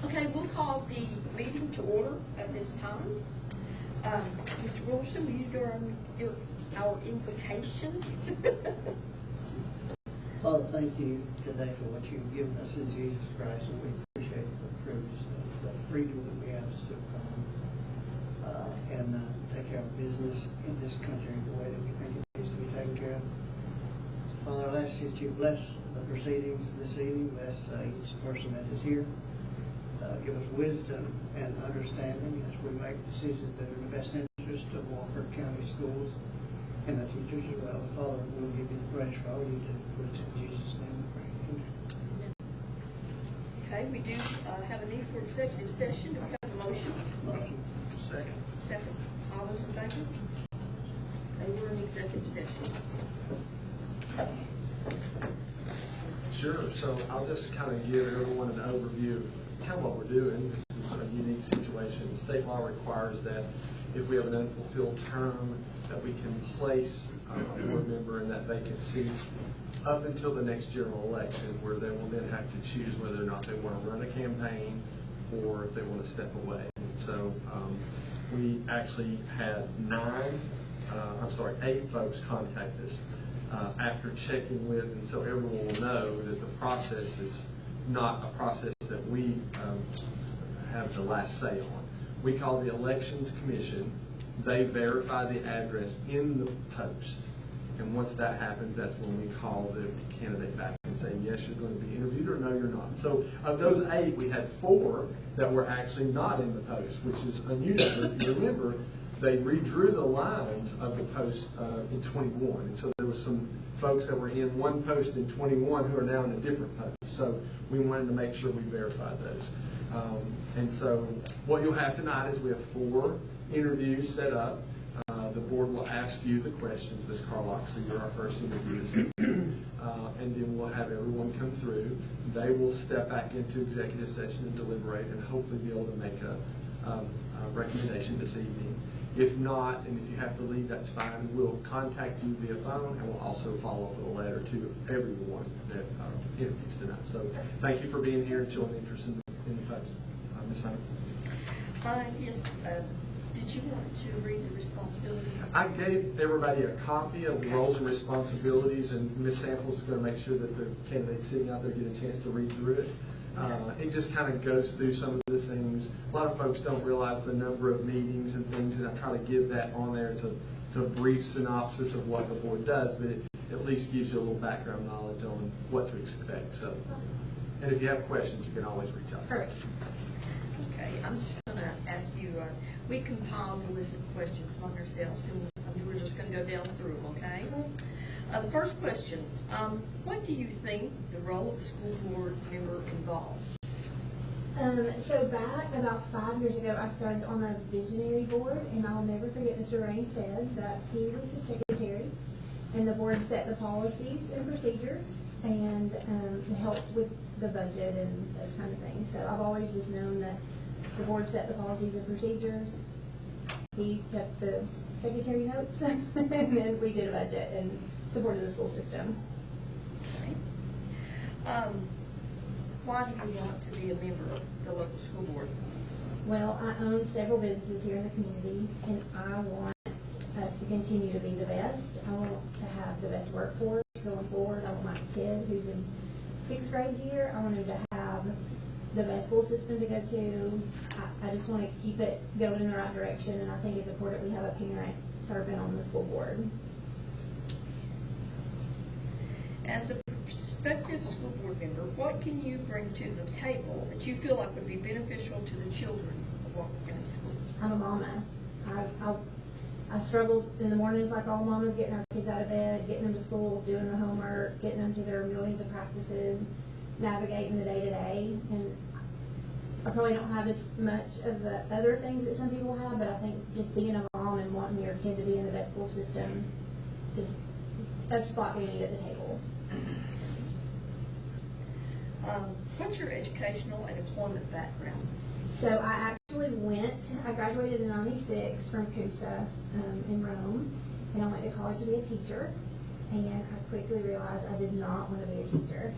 Okay, we'll call the meeting to order at this time. Mr. Wilson, will you do our invocation? Father, thank you today for what you've given us in Jesus Christ, and we appreciate the privilege, the freedom that we have to still come and take care of business in this country the way that we think it needs to be taken care of. Father, I ask that you bless the proceedings this evening, bless each person that is here. Give us wisdom and understanding as we make decisions that are in the best interest of Walker County schools and the teachers as well. Father, we'll give you the praise for all you do. It's in Jesus' name we pray. Amen. Okay, we do have a need for executive session. Do we have a motion? Motion. Second. Second. All those in favor? Okay, we're in executive session. Sure. So I'll just kind of give everyone an overview of kind of what we're doing. This is a unique situation. State law requires that if we have an unfulfilled term, that we can place a board member in that vacant seat up until the next general election, where they will then have to choose whether or not they want to run a campaign or if they want to step away. So we actually had 8 folks contact us after checking with, and so everyone will know that the process is not a process that we have the last say on. We call the Elections Commission. They verify the address in the post. And once that happens, that's when we call the candidate back and say, yes, you're going to be interviewed, or no, you're not. So of those 8, we had 4 that were actually not in the post, which is unusual. If you remember, they redrew the lines of the post in 21. And so there were some folks that were in one post in 21 who are now in a different post. So we wanted to make sure we verified those. And so what you'll have tonight is we have 4 interviews set up. The board will ask you the questions, Ms. Carlock, so you're our first interview. And then we'll have everyone come through. They will step back into executive session and deliberate and hopefully be able to make a recommendation this evening. If not, and if you have to leave, that's fine. We'll contact you via phone, and we'll also follow up with a letter to everyone that interviews tonight. So thank you for being here and showing interest in the post. Ms. Hunter? Yes. Did you want to read the responsibilities? I gave everybody a copy of the roles and responsibilities, and Ms. Samples is going to make sure that the candidates sitting out there get a chance to read through it. It just kind of goes through some of the things. A lot of folks don't realize the number of meetings and things, and I try to give that on there. It's a brief synopsis of what the board does, but it at least gives you a little background knowledge on what to expect. So, and if you have questions, you can always reach out. Perfect. Okay, I'm just going to ask you, we compiled a list of questions among ourselves, and we're just going to go down through them, okay? The first question, what do you think the role of the school board member involves? So back about 5 years ago, I started on the visionary board, and I'll never forget Mr. Rain said that he was the secretary, and the board set the policies and procedures, and helped with the budget and those kind of things. So I've always just known that the board set the policies and procedures. He took the secretary notes, and then we did a budget and supported the school system. Okay. Why do you want to be a member of the local school board? Well, I own several businesses here in the community, and I want us to continue to be the best. I want to have the best workforce going forward. I want my kid who's in 6th grade here, I want him to have the best school system to go to. I just want to keep it going in the right direction, and I think it's important we have a parent serving on the school board. As a prospective school board member, what can you bring to the table that you feel like would be beneficial to the children of Walker County Schools? I'm a mama. I struggle in the mornings like all mamas, getting our kids out of bed, getting them to school, doing the homework, getting them to their millions of practices, navigating the day-to-day. And I probably don't have as much of the other things that some people have, but I think just being a mom and wanting your kid to be in the best school system is a spot we need at the table. What's your educational and employment background? So I graduated in '96 from CUSA in Rome, and I went to college to be a teacher, and I quickly realized I did not want to be a teacher.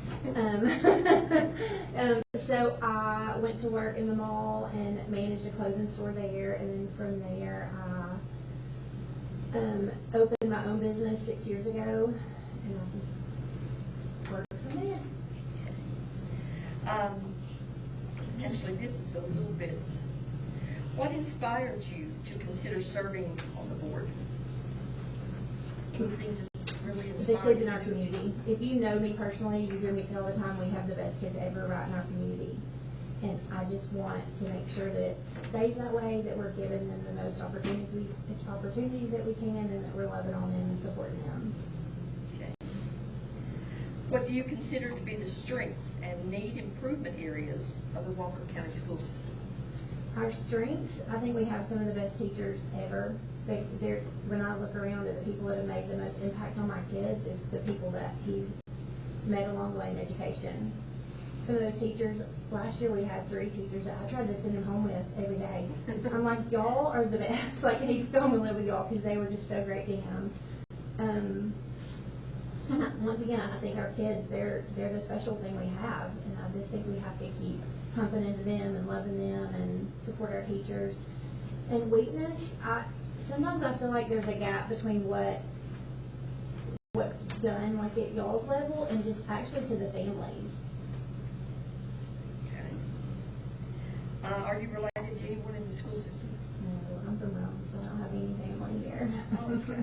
So I went went to work in the mall and managed a clothing store there, and then from there, I opened my own business 6 years ago, and I just worked from there. Actually, this is a little bit, what inspired you to consider serving on the board? Anything just really The inspired kids you? in our community. If you know me personally, you hear me say all the time, we have the best kids ever right in our community. And I just want to make sure that it stays that way, that we're giving them the most opportunities that we can, and that we're loving on them and supporting them. Okay. What do you consider to be the strengths and need improvement areas of the Walker County school system? Our strengths, I think we have some of the best teachers ever. When I look around at the people that have made the most impact on my kids, it's the people that he's met along the way in education. Some of those teachers, last year we had 3 teachers that I tried to send him home with every day. I'm like, y'all are the best. Like, he needs to go home and live with y'all because they were just so great to him. And once again, I think our kids, they're the special thing we have. And I just think we have to keep pumping into them and loving them and support our teachers. And weakness, sometimes I feel like there's a gap between what's done, like at y'all's level, and just actually to the families. Okay. Are you related to anyone in the school system? No, I'm from Rome, so I don't have any family here. Oh, okay.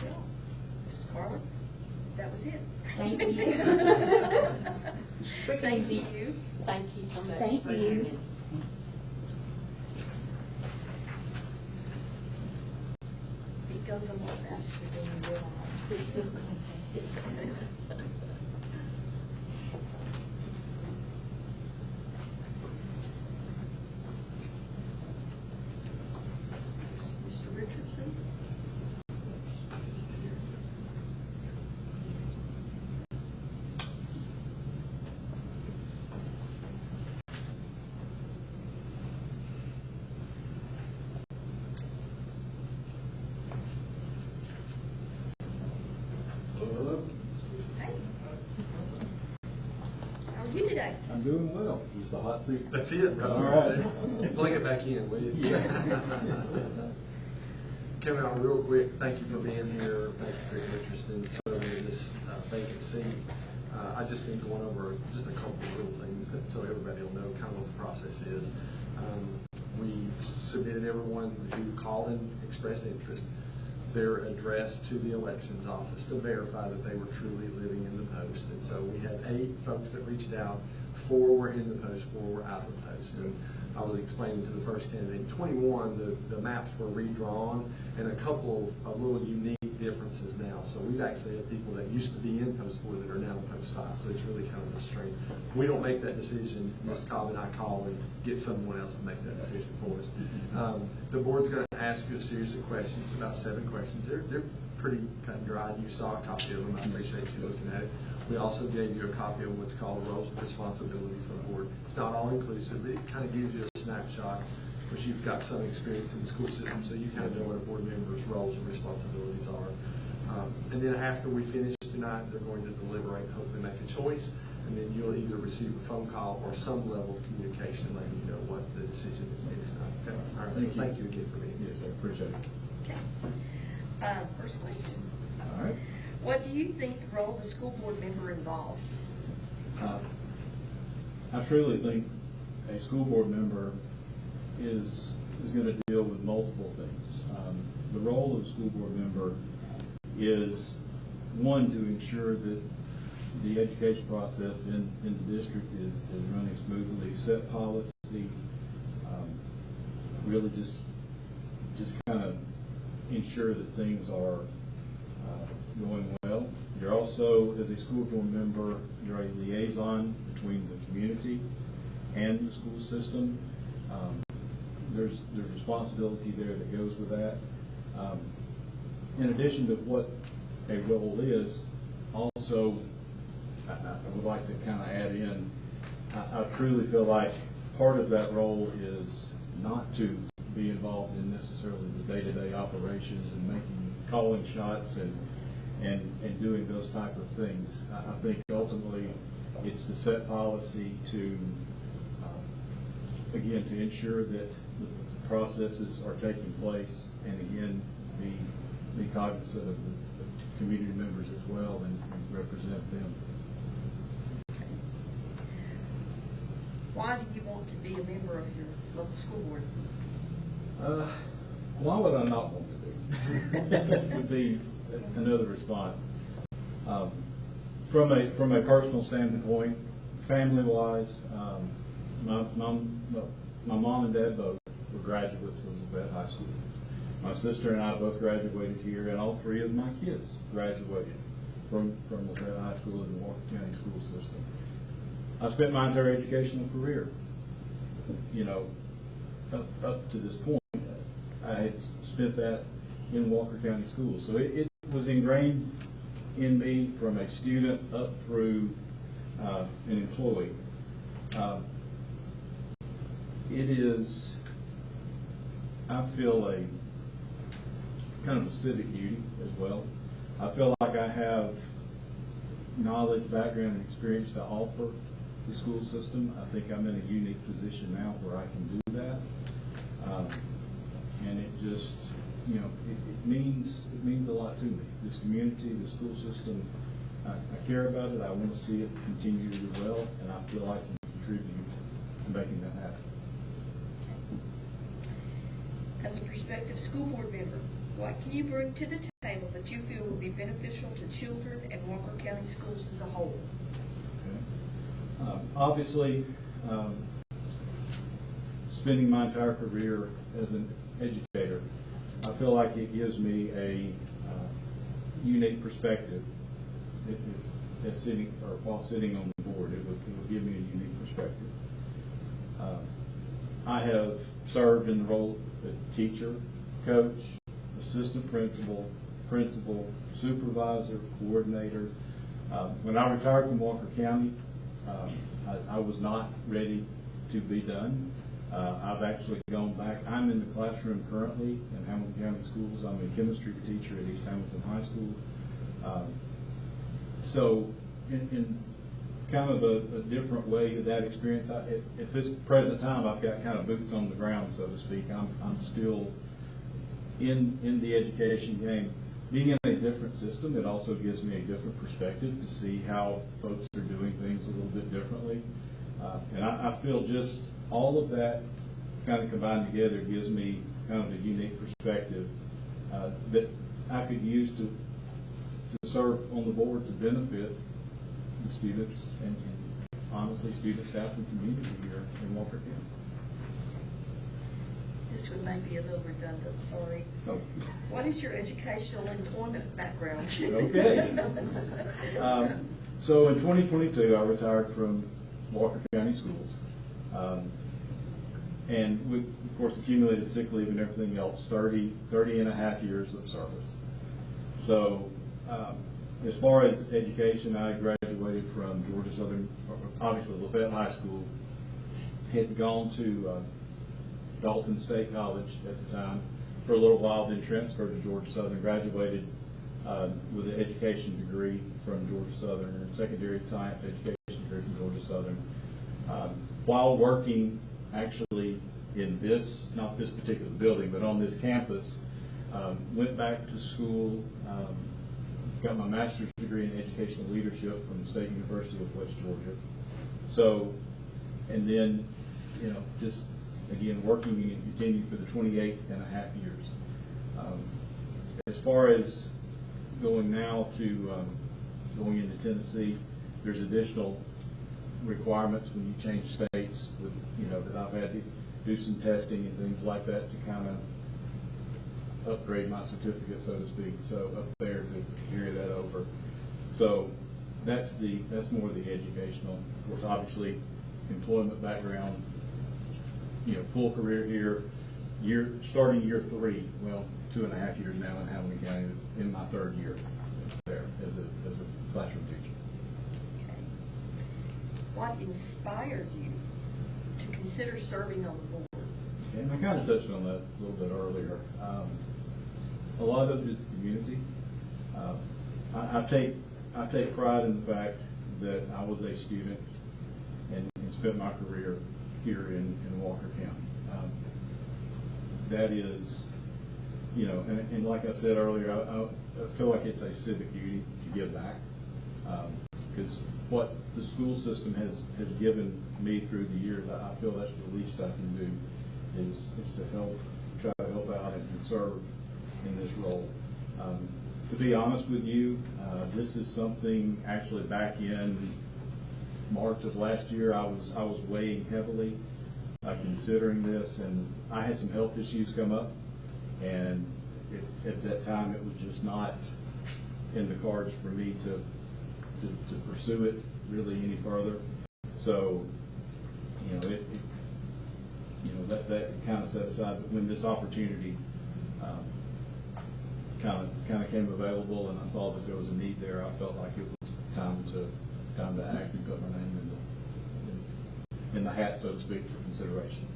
Well, Mrs. Carlin, that was it. Thank you. Thank you. Thank you so much. Thank for you. coming. It goes a lot faster than you realize. Mr. Richardson? Hey. How are you today? I'm doing well. It's a hot seat. That's it, brother. All right. Bring it back in, will you? Kevin, real quick, thank you for being here. Thank you for your interest in serving in this vacancy. I just been going over just a couple of little things so everybody will know kind of what the process is. We submitted everyone who called and expressed interest their address to the elections office to verify that they were truly living in the post. And so we had 8 folks that reached out. 4 were in the post, 4 were out of the post. And I was explaining to the first candidate, 21, the maps were redrawn, and a couple of little unique differences now. So we've actually had people that used to be in post 4 that are now in post 5. So it's really kind of a strength. We don't make that decision. Ms. Cobb and I call and get someone else to make that decision for us. The board's going to ask you a series of questions, about 7 questions. They're pretty cut and dried. You saw a copy of them. I appreciate you looking at it. We also gave you a copy of what's called roles and responsibilities for the board. It's not all inclusive. It kind of gives you a snapshot, which you've got some experience in the school system, so you kind of know what a board member's roles and responsibilities are. And then after we finish tonight, they're going to deliberate, hopefully make a choice, and then you'll either receive a phone call or some level of communication letting you know what the decision is made tonight. Okay? All right. Thank you again for being here. Yes, I appreciate it. Okay. First question. All right. What do you think the role of the school board member involves? I truly think a school board member is going to deal with multiple things. The role of a school board member is, one, to ensure that the education process in the district is running smoothly, set policy, really just kind of ensure that things are going well. You're also, as a school board member, you're a liaison between the community and the school system. There's responsibility there that goes with that. In addition to what a role is, also, I would like to kind of add in, I truly feel like part of that role is not to be involved in necessarily the day-to-day operations and calling shots and doing those type of things. I think ultimately It's to set policy to, again, to ensure that the processes are taking place, and again, be cognizant of the community members as well and represent them. Why do you want to be a member of your local school board? Why would I not want to be? Would be another response. From a personal standpoint, family-wise, my mom and dad both were graduates of Lafayette High School. My sister and I both graduated here, and all three of my kids graduated from Lafayette High School in the Walker County school system. I spent my entire educational career, up to this point, I had spent that in Walker County schools. So it was ingrained in me from a student up through an employee. It is, I feel, a kind of a civic duty as well. I feel like I have knowledge, background, and experience to offer the school system. I think I'm in a unique position now where I can do that. And it just, it means a lot to me. This community, the school system, I care about it. I want to see it continue to do well, and I feel I can contribute to making that happen. As a prospective school board member, what can you bring to the table that you feel will be beneficial to children and Walker County schools as a whole? Okay. Obviously, spending my entire career as an educator, I feel like it gives me a unique perspective. While sitting on the board, it would give me a unique perspective. I have served in the role of teacher, coach, assistant principal, supervisor, coordinator. When I retired from Walker County, I was not ready to be done. I've actually gone back. I'm in the classroom currently in Hamilton County Schools. I'm a chemistry teacher at East Hamilton High School. So in kind of a different way to that experience, at this present time, I've got kind of boots on the ground, so to speak. I'm still in the education game. Being in a different system, it also gives me a different perspective to see how folks are doing things a little bit differently. And I feel just all of that kind of combined together gives me kind of a unique perspective that I could use to serve on the board to benefit the students and honestly student, staff, and community here in Walker County. This one may be a little redundant, sorry. Oh. What is your educational employment background? Okay. So in 2022, I retired from Walker County Schools. And we, of course, accumulated sick leave and everything else, 30 and a half years of service. So as far as education, I graduated from Georgia Southern, obviously Lafayette High School, had gone to Dalton State College at the time for a little while, then transferred to Georgia Southern, graduated with an education degree from Georgia Southern, and secondary science education degree from Georgia Southern. While working actually in this, not this particular building, but on this campus, went back to school, got my master's degree in educational leadership from the State University of West Georgia. So, and then, just again, working and continuing for the 28 and a half years. As far as going now to going into Tennessee, there's additional requirements when you change states with, that I've had to do some testing and things like that to kind of upgrade my certificate, so to speak. So up there to carry that over. So that's more the educational. Of course, obviously, employment background, full career here, starting year 3, well, 2.5 years now in Hamilton County, in my 3rd year there as a classroom teacher. Okay. What inspires you to consider serving on the board? And I kind of touched on that a little bit earlier. A lot of it is the community. I take pride in the fact that I was a student and spent my career here in Walker County. That is, and like I said earlier, I feel like it's a civic duty to give back. Because what the school system has given me through the years, I feel that's the least I can do is to try to help out and serve in this role. To be honest with you, this is something actually back in March of last year I was weighing heavily considering this, and I had some health issues come up, and at that time it was just not in the cards for me to pursue it really any further. So, that kind of set aside. But when this opportunity kind of came available, and I saw that there was a need there, I felt like it was time to act and put my name in the hat, so to speak, for consideration.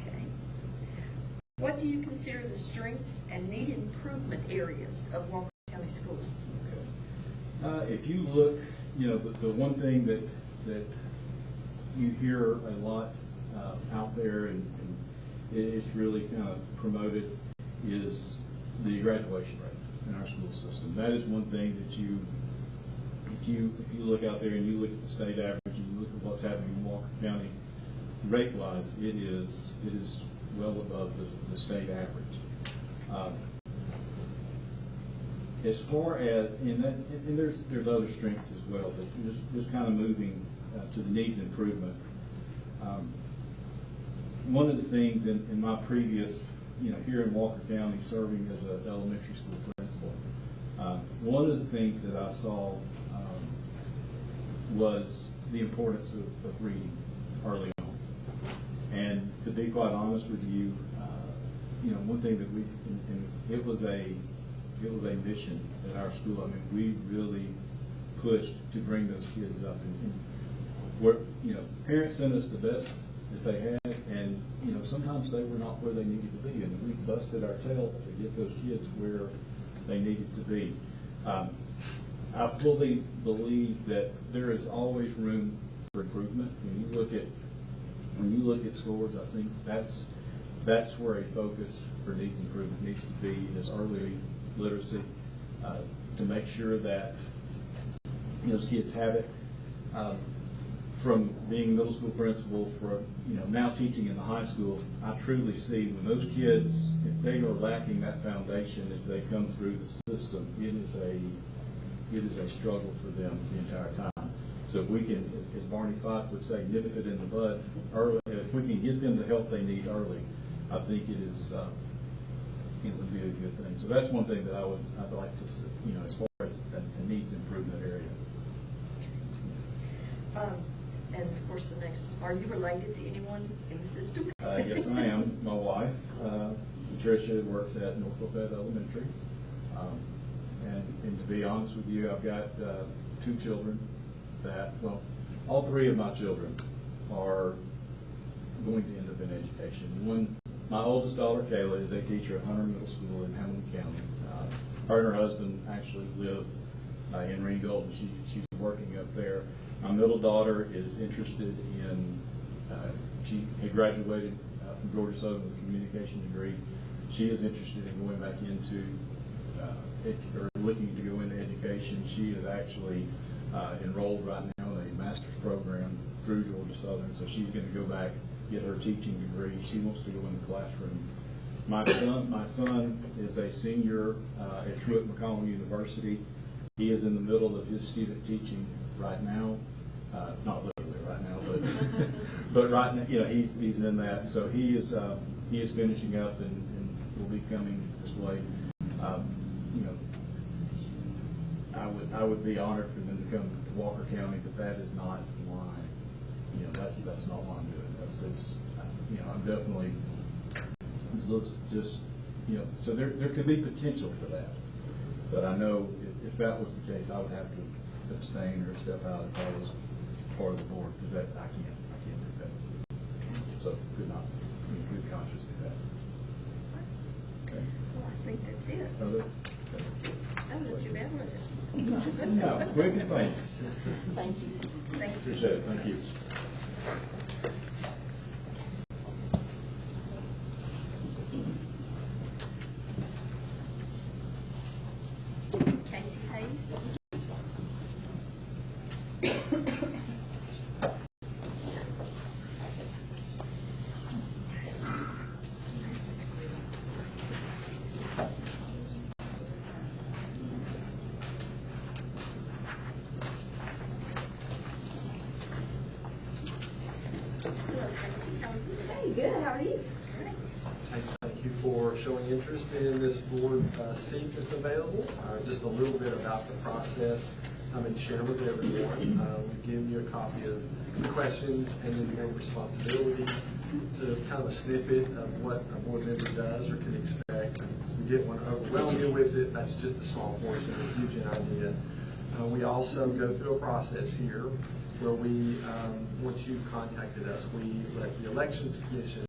Okay. What do you consider the strengths and need improvement areas of Walker County Schools? Okay. If you look, the one thing that you hear a lot out there, and it's really kind of promoted, is the graduation rate in our school system. That is one thing that if you look out there and you look at the state average and you look at what's happening in Walker County, rate-wise, it is well above the state average. As far as, and there's other strengths as well, but just kind of moving to the needs improvement. One of the things in my previous, here in Walker County, serving as an elementary school principal, one of the things that I saw was the importance of reading early on. And to be quite honest with you, one thing that it was a mission at our school. I mean, we really pushed to bring those kids up, and parents sent us the best that they had, and sometimes they were not where they needed to be, and we busted our tail to get those kids where they needed to be. I fully believe that there is always room for improvement. When you look at scores, I think that's where a focus for needs improvement needs to be, is early literacy, to make sure that those kids have it. From being middle school principal for now teaching in the high school, I truly see when those kids, if they are lacking that foundation as they come through the system, it is a struggle for them the entire time. So if we can, as Barney Fife would say, nip it in the bud early, if we can get them the help they need early, I think it would be a good thing. So that's one thing that I'd like to see, as far as a needs improvement area. And of course, the next, are you related to anyone in the system? Yes, I am. My wife, Patricia, works at North Lafayette Elementary. And to be honest with you, I've got 2 children all 3 of my children are going to end up in education. My oldest daughter, Kayla, is a teacher at Hunter Middle School in Hamilton County. Her and her husband actually live in Ringgold, and she's working up there. My middle daughter is interested in, she had graduated from Georgia Southern with a communication degree. She is interested in going back into, or looking to go into education. She is actually enrolled right now in a master's program through Georgia Southern, so she's going to go back, get her teaching degree. She wants to go in the classroom. My son is a senior at Truett McCollum University. He is in the middle of his student teaching right now. Not literally right now, but right now, he's in that. So he is finishing up and will be coming this way. I would be honored for them to come to Walker County, but that is not why. That's not why I'm doing this. I'm definitely just So there could be potential for that, but I know if that was the case, I would have to abstain or step out if I was part of the board, because I can't do that. So could not be good conscious of that. Okay. Well, I think that's it. Other? That wasn't too bad, was it? No, quick and famous. Thank Thank you. Thank you. Appreciate it, thank you. Casey Hayes. Hello, Casey. How are you? Hey, good, how are you? Thank you for showing interest in this board seat that's available. Just a little bit about the process and share with everyone. We've given you a copy of the questions and then your responsibilities to kind of a snippet of what a board member does or can expect. We didn't want to overwhelm you with it. That's just a small portion. It gives you an idea. We also go through a process here where we, once you've contacted us, we let the Elections Commission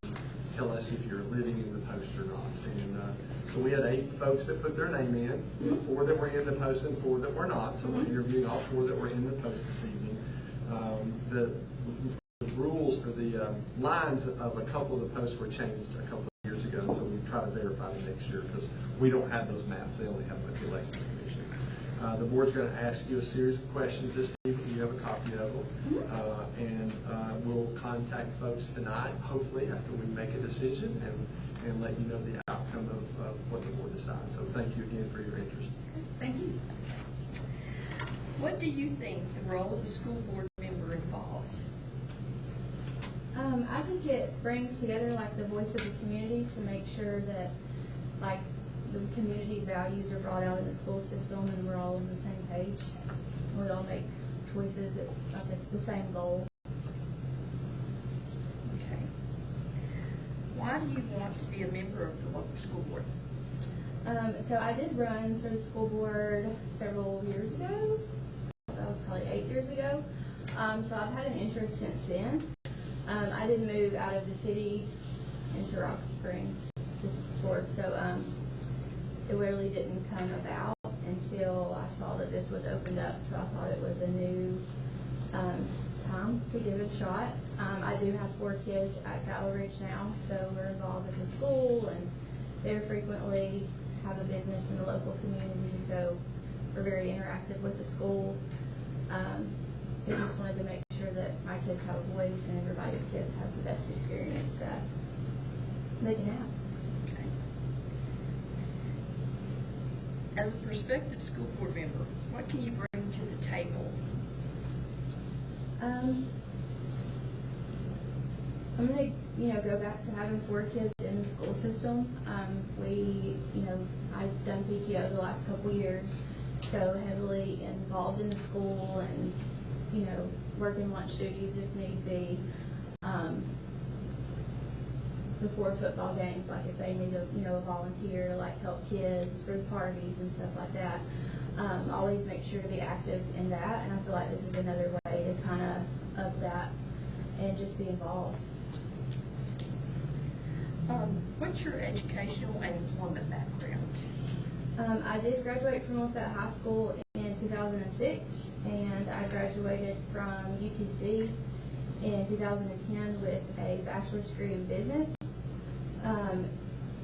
tell us if you're living in the post or not. And so we had 8 folks that put their name in, 4 that were in the post and 4 that were not. So we're interviewing all 4 that were in the post this evening. The rules for the lines of a couple of the posts were changed a couple of years ago, so we try to verify to make sure because we don't have those maps. They only have the Elections Commission. The board's going to ask you a series of questions this evening. You have a copy of them. And we'll contact folks tonight, hopefully, after we make a decision and let you know the outcome of what the board decides. So thank you again for your interest. Thank you. What do you think the role of a school board member involves? I think it brings together like the voice of the community to make sure that like the community values are brought out in the school system and we're all on the same page. We all make choices at like the same goal. Okay. Why do you want to be a member of the local school board? So I did run for the school board several years ago. That was probably 8 years ago. So I've had an interest since then. I did move out of the city into Rock Springs to support, so it really didn't come about until I saw that this was opened up. So I thought it was a new time to give it a shot. I do have 4 kids at Cattle Ridge now, so we're involved with the school, and they frequently have a business in the local community, so we're very interactive with the school. So just wanted to make sure that my kids have a voice and everybody's kids have the best experience that they can have. Okay. As a prospective school board member, what can you bring to the table? I'm going to, go back to having 4 kids in the school system. I've done PTO the last couple years, so heavily involved in the school and, working lunch duties if need be. Before football games, like if they need a volunteer to like help kids for the parties and stuff like that. Always make sure to be active in that, and I feel like this is another way to kind of up that and just be involved. What's your educational and employment background? I did graduate from Wolfette High School in 2006, and I graduated from UTC in 2010 with a bachelor's degree in business.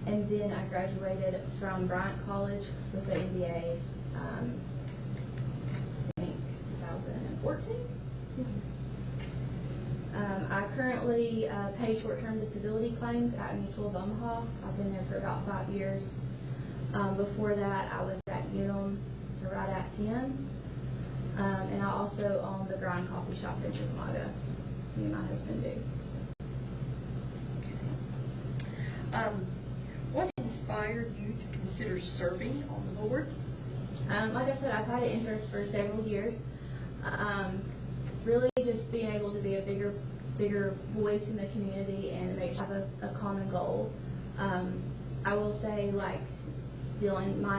And then I graduated from Bryant College with an MBA, I think 2014. I currently pay short-term disability claims at Mutual of Omaha. I've been there for about 5 years. Before that, I was at Unum for right at 10. And I also own the Grind Coffee Shop in Chickamauga. Me and my husband do. Okay. What inspired you to consider serving on the board? Like I said, I've had an interest for several years. Really just being able to be a bigger voice in the community and have a common goal. I will say, my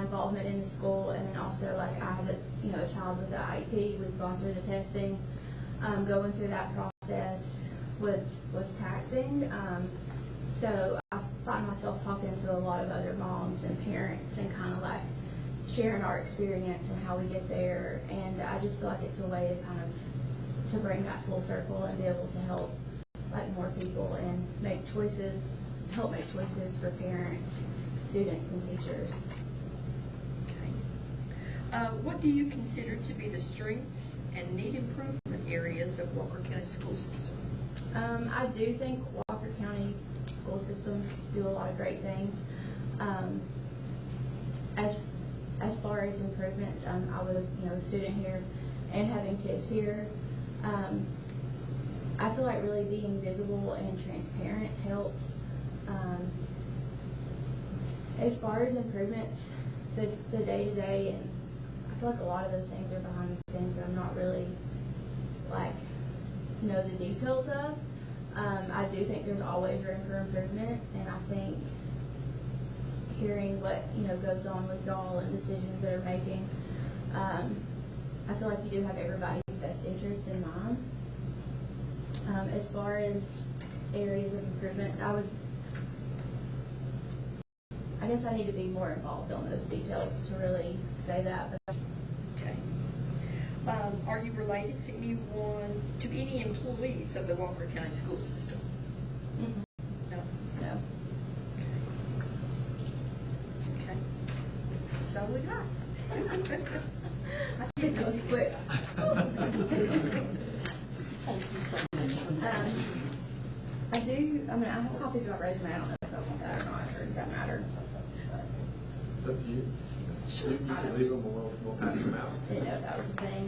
involvement in the school, and then also I have a child with the IEP. We've gone through the testing. Going through that process was taxing. So I find myself talking to a lot of other moms and parents and kind of sharing our experience and how we get there. And I just feel like it's a way to kind of to bring that full circle and be able to help like more people and help make choices for parents, students, and teachers. Okay. What do you consider to be the strengths and need improvement areas of Walker County School System? I do think Walker County school systems do a lot of great things. As far as improvements, I was a student here and having kids here. I feel like really being visible and transparent helps. As far as improvements, the day-to-day, and I feel like a lot of those things are behind the scenes that I'm not really know the details of. I do think there's always room for improvement, and I think hearing what goes on with y'all and decisions that are making, I feel like you do have everybody's best interest in mind. As far as areas of improvement, I guess I need to be more involved on those details to really say that. Okay. Are you related to any employees of the Walker County School System? Mm-hmm. No. No. Okay. So we got. I think that was quick. I have copies of my resume. I don't know if I want that or not, or does that matter? It's up to you. You can leave them or we'll pass them out. I didn't know if that was a thing.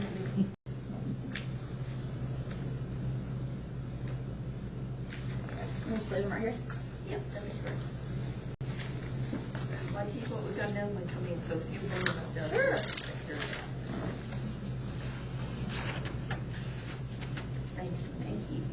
I'm going to leave them right here. Yep, that is right. Like he's what we've got done when come in, so if you bring them up, Sure. Thank you. Thank you.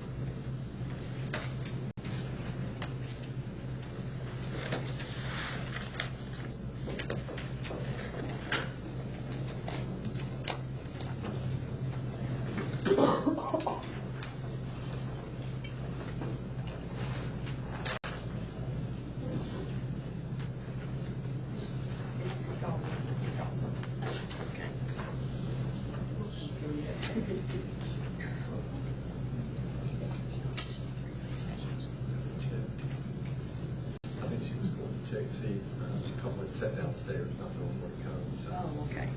I think she was going to check, see, a couple that sat downstairs, not knowing where to come. So. Oh, okay.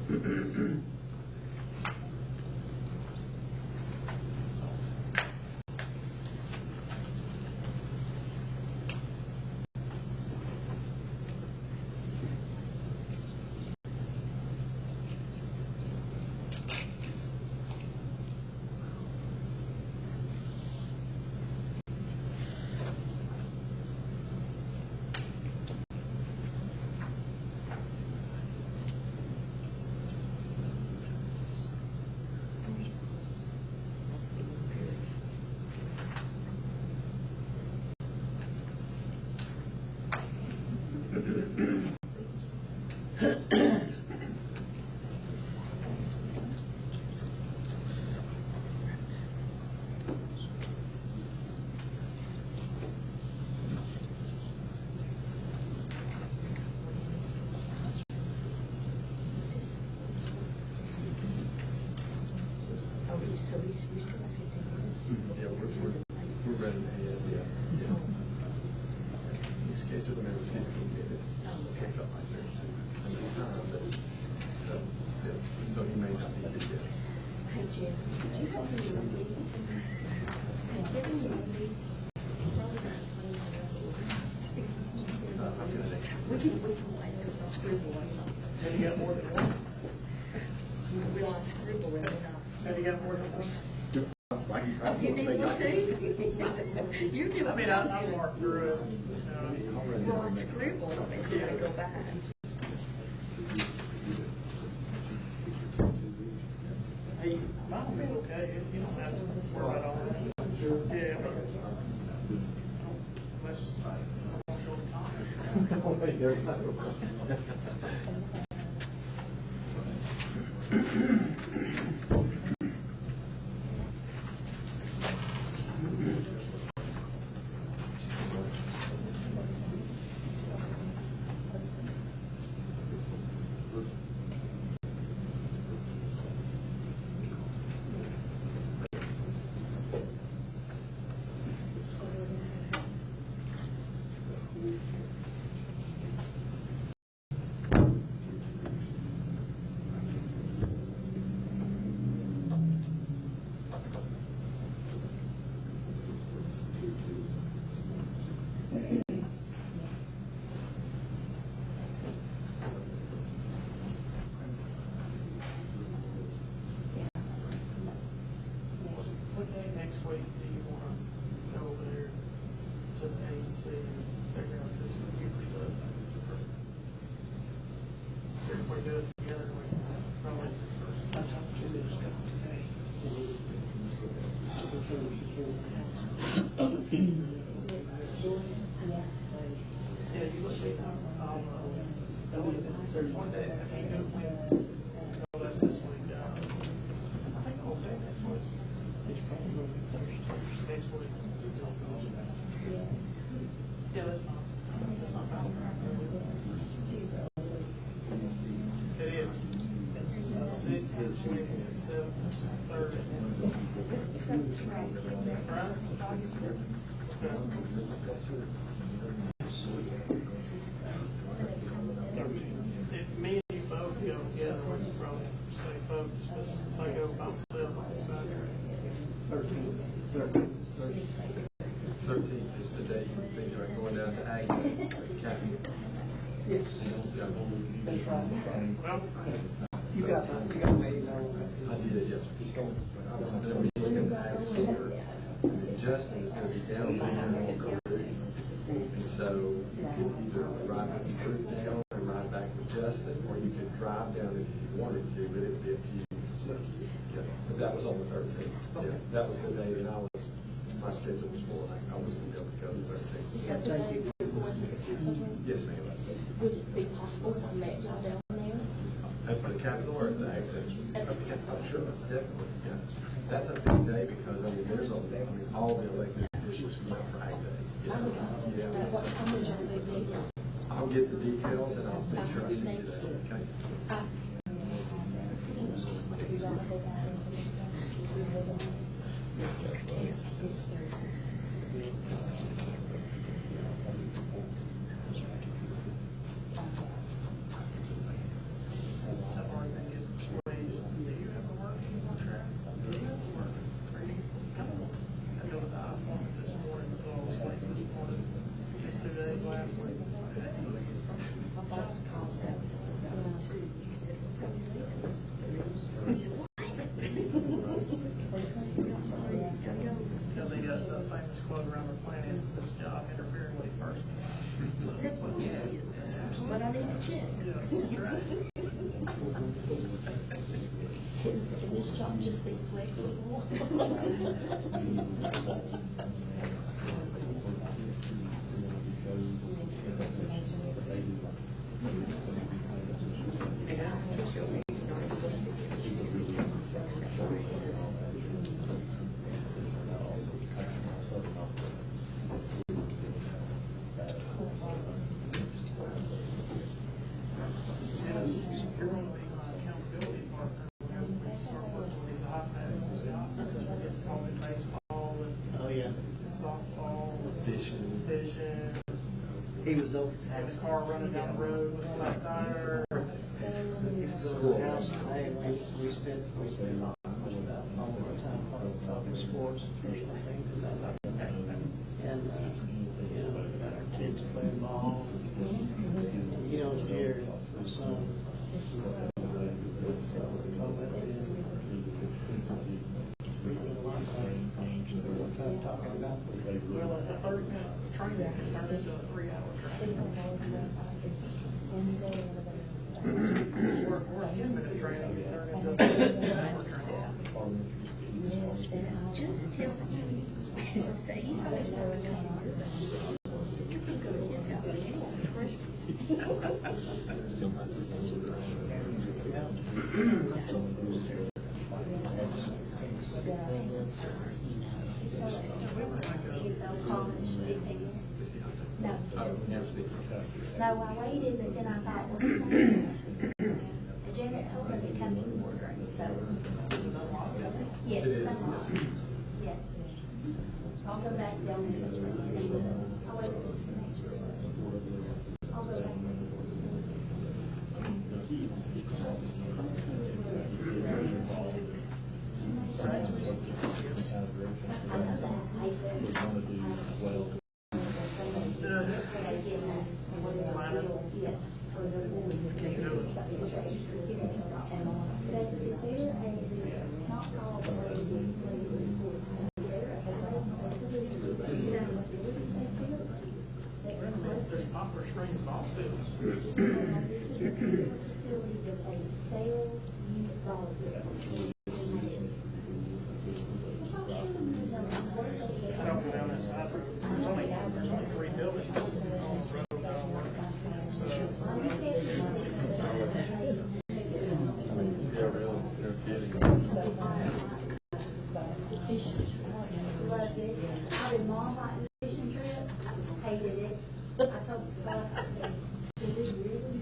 Yeah, we're ready to head, yeah. We scheduled them every 15 minutes. Okay, felt like there's time, but, so, yeah, so he may not be here yet. Hey, Jim, did you have any of these? Have you any of these? I'm gonna. We can wait because I'll scribble on them. Have you got more than one? We'll scribble in it. Have you got more than one? Oh, you need one too? You do. I mean, I marked through it. Well, I'll scribble and then I go back. Hey, mine will be okay, you don't have to worry about all that. Yeah, but, unless, what day next week do you want to go over there to the agency and figure out this computer stuff? If we do it together, we probably. That's up to this guy today. Yeah, you look at, there's one day I can't do it Wednesday. No, that's this week. I think the whole day next week. It's probably going to be Thursday. Next week. Yeah, that's not bad. It is. It's 6, it's 20, it's 7, it's 30. Right? If me and you both go together, we can probably stay focused, but if I go by myself, I'll decide. 13th is the day you think you're going down to Ag Academy. Yes. Yeah. That's right. So, Well, you got my email. I did, yes. Then we can have Cedar, and Justin is going to be down there on Carew. And so you could either ride with Carew down and ride back with Justin, or you could drive down if you wanted to, but it'd be up to you. So, yeah, but that was on the 13th. Yeah, that was the day that my schedule was full. I was going to be able to go the 13th. Yes, ma'am. Would it be possible if I met y'all down there? At the Capitol or at the Ag Center? I'm sure, definitely, yeah. That's a big day because, there's all the elected officials come out for Ag Day. Yeah. What time would y'all be meeting? I'll get the details and I'll make sure I send you that, okay? I've already been his job, just be flexible. Accountability partner. Start working on these iPads. It's talking baseball and Oh, yeah. softball, Fishing. fishing, He was over. and the car running down the road with a flat tire. He was over the house today. We spent all of our time talking sports, personal things, and that like that. And, you know, about our kids playing ball. And, you know, Jared, my son, talking about. Well, a 30-minute training can turn into a 3-hour training. Or a 10-minute training can turn into a 2-hour training. Just tell him, say he's always wanted to come here. You can go to his house anytime, freshman. No. No, I waited, but then I thought, well, Janet told me to come in order, so. Yes, It is. yes. I'll go back down to this room. I'll wait for this connection. I'll go back. I know that. I said. Yes. There's Poplar Springs ball fields. I don't go down that side road. There's only 3 buildings on the road that I work on. Loved it. I did mom like the fishing trip. Hated it. I told Scott, I said, "Did we really?"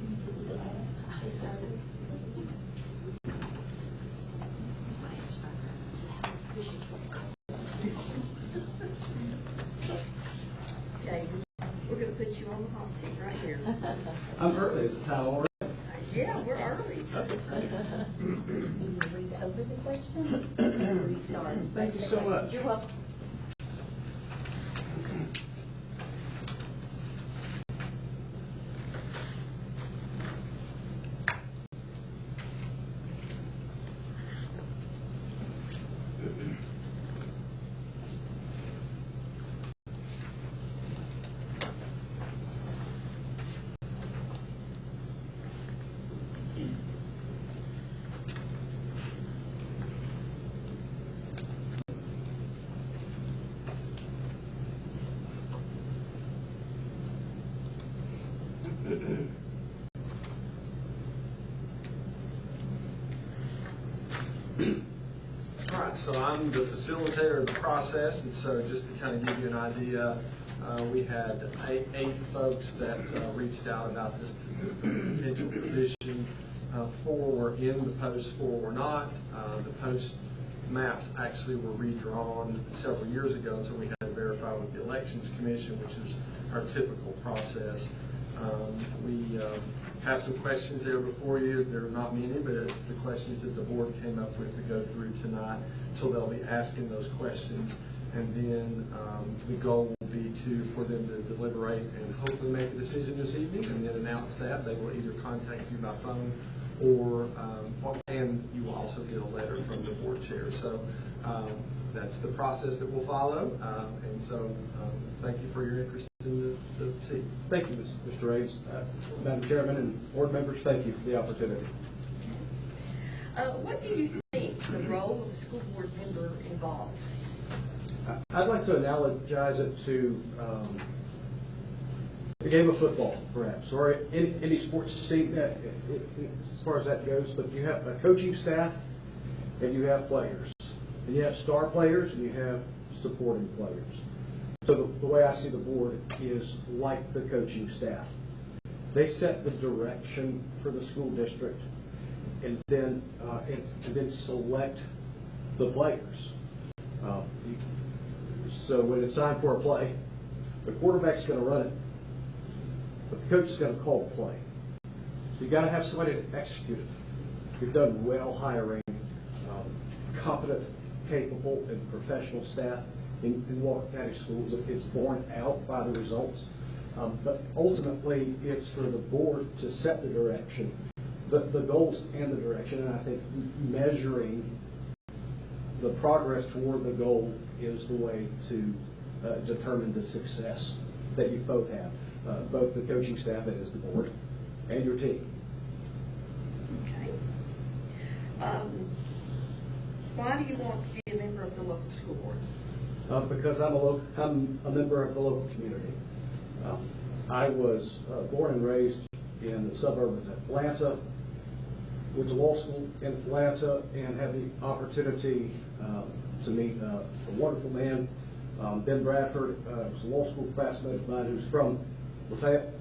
Okay, we're gonna put you on the hot seat right here. I'm early, is it time already? Yeah, we're early. Read over the question. Restart. Thank you so much. You're welcome. All right, so I'm the facilitator of the process, and so just to kind of give you an idea, we had eight folks that reached out about this potential position. 4 were in the post, 4 were not. The post maps actually were redrawn several years ago, so we had to verify with the Elections Commission, which is our typical process. We have some questions there before you. There are not many, but it's the questions that the board came up with to go through tonight. So they'll be asking those questions, and then the goal will be for them to deliberate and hopefully make a decision this evening, and then announce that. They will either contact you by phone and you will also get a letter from the board chair. So that's the process that we'll follow, and so thank you for your interest in the seat. Thank you, Mr. Hayes. Madam Chairman and board members, thank you for the opportunity. What do you think the role of a school board member involves? I'd like to analogize it to a game of football, perhaps, or any sports team, as far as that goes. But you have a coaching staff, and you have players. And you have star players, and you have supporting players. So the way I see the board is like the coaching staff. They set the direction for the school district, and then select the players. So when it's time for a play, the quarterback's going to run it, but the coach is going to call the play. So you've got to have somebody to execute it. We've done well hiring competent, capable, and professional staff in Walker County schools. It's borne out by the results. But ultimately, it's for the board to set the direction, the goals and the direction. And I think measuring the progress toward the goal is the way to determine the success that you both have, both the coaching staff, that is the board, and your team. Okay. Why do you want to be a member of the local school board? Because I'm a member of the local community. I was born and raised in the suburb of Atlanta, went to law school in Atlanta, and had the opportunity to meet a wonderful man, Ben Bradford. Was a law school classmate of mine who's from Lafayette,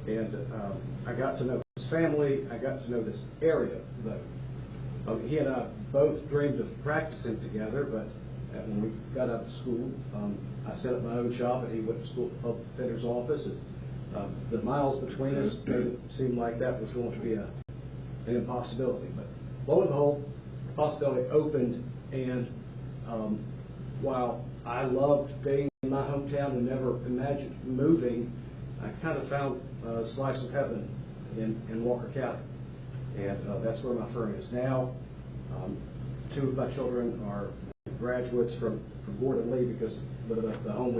and I got to know his family. I got to know this area, though. He and I both dreamed of practicing together, but when we got out of school, I set up my own shop, and he went to school at the defender's office. And the miles between us made it seem like that was going to be an impossibility. But lo and behold, the possibility opened, and while I loved being in my hometown and never imagined moving, I kind of found a slice of heaven in Walker County. And that's where my firm is now. Two of my children are graduates from Gordon Lee because of the home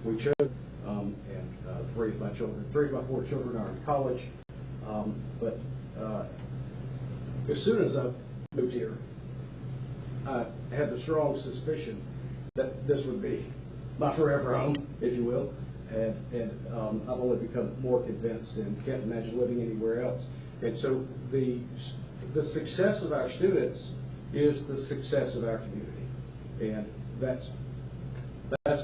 we chose. And three of my 4 children are in college. But as soon as I moved here, I had the strong suspicion that this would be my forever home, if you will. And I've only become more convinced and can't imagine living anywhere else. And so the success of our students is the success of our community. And that's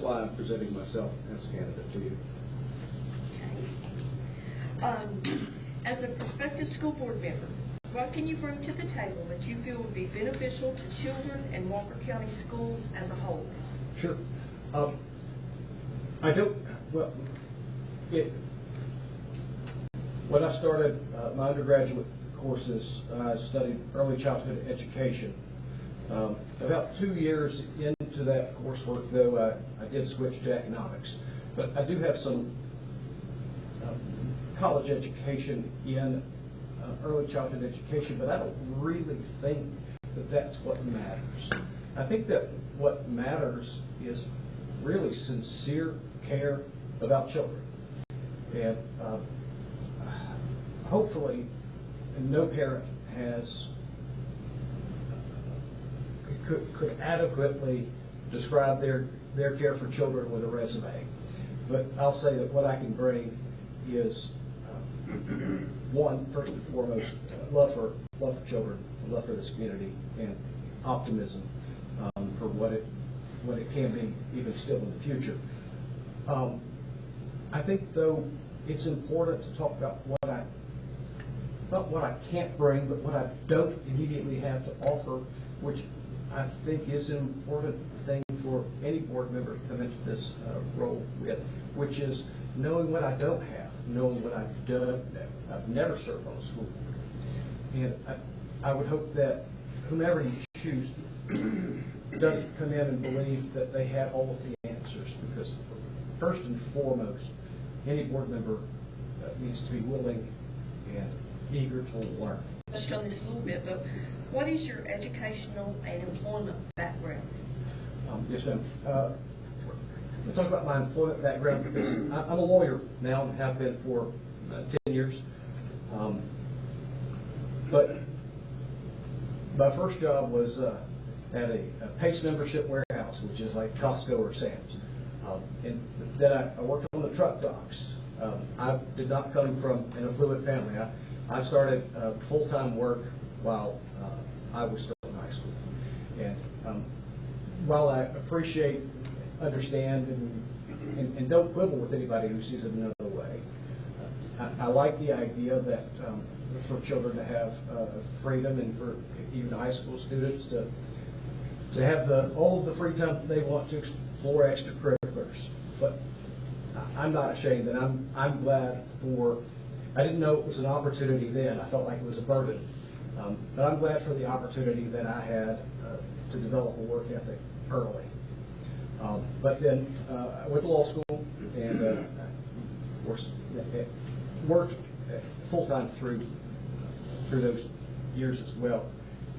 why I'm presenting myself as a candidate to you. Okay. As a prospective school board member, what can you bring to the table that you feel would be beneficial to children and Walker County schools as a whole? Sure. When I started my undergraduate courses, I studied early childhood education. About 2 years into that coursework, though, I did switch to economics. But I do have some college education in early childhood education, but I don't really think that that's what matters. I think that what matters is really sincere care about children. And hopefully, no parent could adequately describe their care for children with a resume. But I'll say that what I can bring is one, first and foremost, love for children, love for this community, and optimism for what it can be even still in the future. I think, though, it's important to talk about not what I can't bring, but what I don't immediately have to offer, which I think is an important thing for any board member to come into this role with, which is knowing what I don't have, knowing what I've done. I've never served on a school board. And I would hope that whomever you choose doesn't come in and believe that they have all of the answers, because first and foremost, any board member needs to be willing and eager to learn. Touched on this a little bit, but what is your educational and employment background? Yes, ma'am. I'll talk about my employment background because I'm a lawyer now and have been for 10 years. But My first job was at a Pace membership warehouse, which is like Costco or Sam's. And then I worked on the truck docks. I did not come from an affluent family. I started full-time work while I was still in high school. And while I appreciate, understand, and don't quibble with anybody who sees it another way, I like the idea that for children to have freedom, and for even high school students to have all of the free time they want to explore extracurriculars. But I'm not ashamed, and I'm glad for. I didn't know it was an opportunity then. I felt like it was a burden, but I'm glad for the opportunity that I had to develop a work ethic early. But then I went to law school and worked full time through those years as well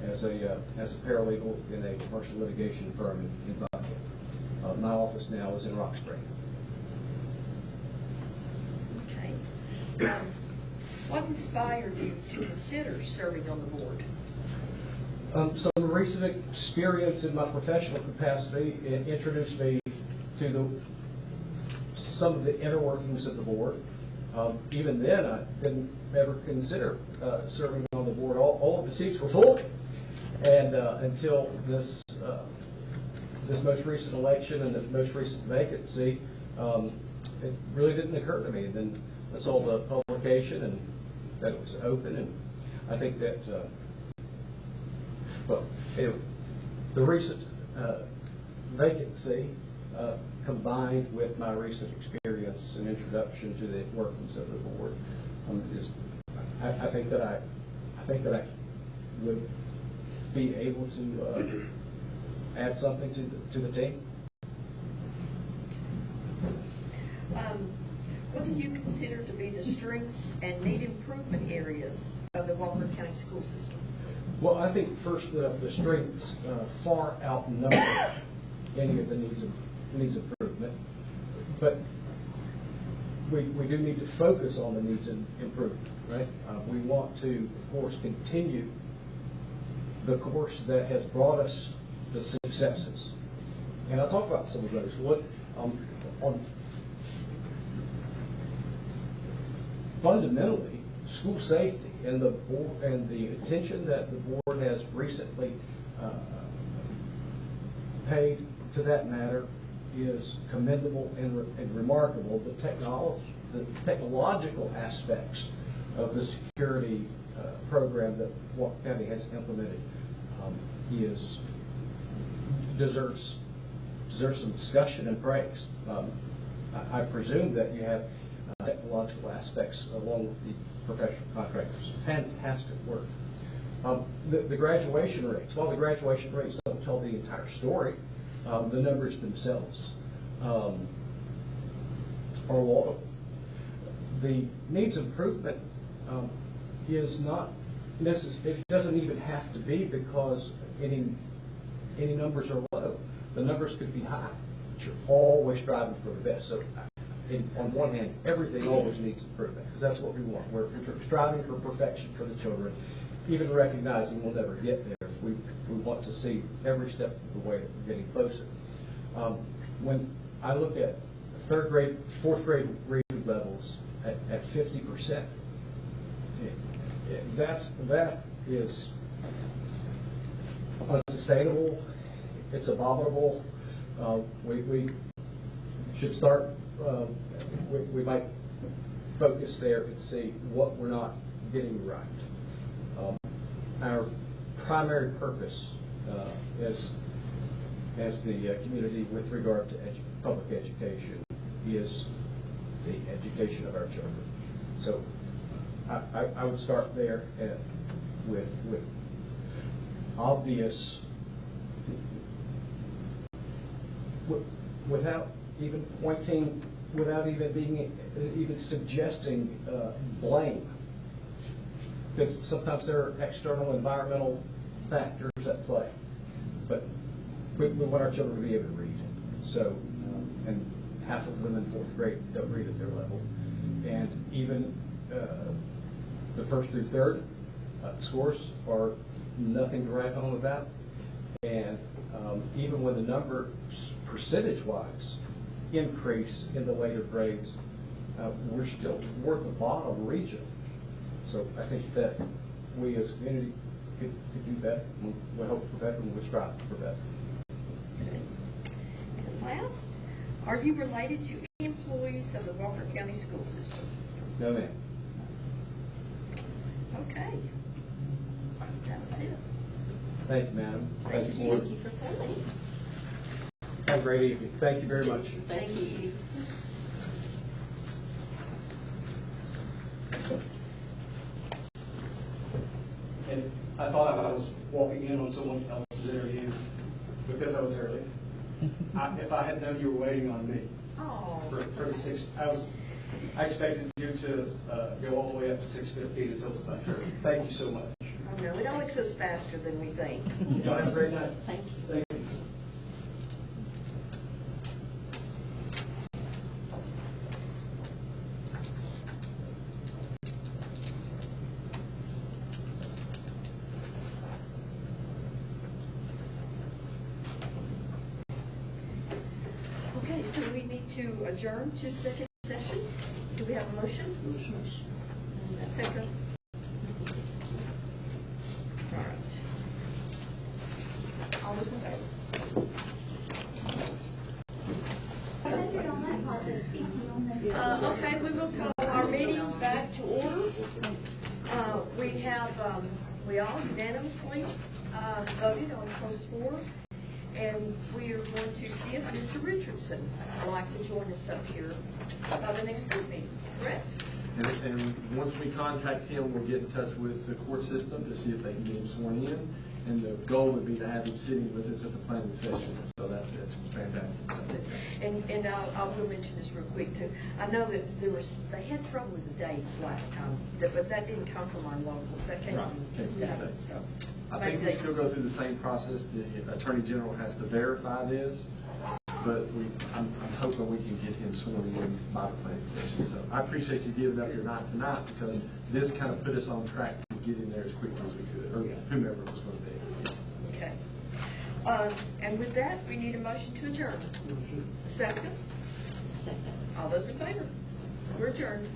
as a paralegal in a commercial litigation firm in Buckhead. My office now is in Rock Spring. Okay. What inspired you to consider serving on the board? Some recent experience in my professional capacity introduced me to some of the inner workings of the board. Even then, I didn't ever consider serving on the board. All of the seats were full, and until this most recent election and the most recent vacancy, it really didn't occur to me. And then I saw the publication and that it was open, and I think that the recent vacancy combined with my recent experience and introduction to the workings of the board I think that I would be able to add something to the team. What do you consider to be the strengths and need improvement areas of the Walker County school system? Well, I think first the strengths far outnumber any of the needs improvement, but we do need to focus on the needs improvement, right? We want to, of course, continue the course that has brought us the successes, and I'll talk about some of those. Fundamentally, school safety and the attention that the board has recently paid to that matter is commendable and remarkable. The technological aspects of the security program that Walker County has implemented deserves some discussion and praise. I presume that you have technological aspects along with the professional contractors. Fantastic work. The graduation rates, while the graduation rates don't tell the entire story, the numbers themselves are laudable. The needs improvement is not necessary. It doesn't even have to be because any numbers are low. The numbers could be high, but you're always striving for the best. So, on one hand, everything always needs improvement because that's what we want. We're striving for perfection for the children, even recognizing we'll never get there. We want to see every step of the way that we're getting closer. When I look at third grade, fourth grade reading levels at 50%, that is unsustainable. It's abominable. We should start. We might focus there and see what we're not getting right. Our primary purpose as the community with regard to public education is the education of our children. So I would start there with obvious, without even pointing, without even suggesting blame. Because sometimes there are external environmental factors at play. But we want our children to be able to read. So, and half of them in fourth grade don't read at their level. And even the first through third scores are nothing nothing to write home about. And even when the numbers, percentage-wise, increase in the later grades, we're still toward the bottom region. So I think that we as a community could do better. We hope for better, and we strive for better. Okay. And last, are you related to any employees of the Walker County School System? No, ma'am. Okay. That's it. Thank you, madam. Thank you. Board. Thank you for coming. Have a great evening. Thank you very much. Thank you. And I thought I was walking in on someone else's interview because I was early. If I had known you were waiting on me Oh. for the 6, I expected you to go all the way up to 6:15 until it's not true. Thank you so much. Oh, no, it always goes faster than we think. Y'all have a great night. Thank you. Thank you. Okay, so we need to adjourn to second session. Do we have a motion? And a second? All right. All those in favor? Okay, we will call our meetings back to order. We all unanimously voted on post 4. And we are going to see if Mr. Richardson would like to join us up here by the next board meeting, correct? And once we contact him, we'll get in touch with the court system to see if they can get him sworn in. And the goal would be to have him sitting with us at the planning session. So that's fantastic. And I will mention this real quick too. I know that they had trouble with the dates last time, but that didn't come from our locals. That came from the state. So I think we still go through the same process. The Attorney General has to verify this, but I'm hoping we can get him sworn in by the planning session. So I appreciate you giving up your night tonight because this kind of put us on track to get in there as quickly as we could, or whomever it was going to be. Okay. And with that, we need a motion to adjourn. Second? Second. All those in favor? We're adjourned.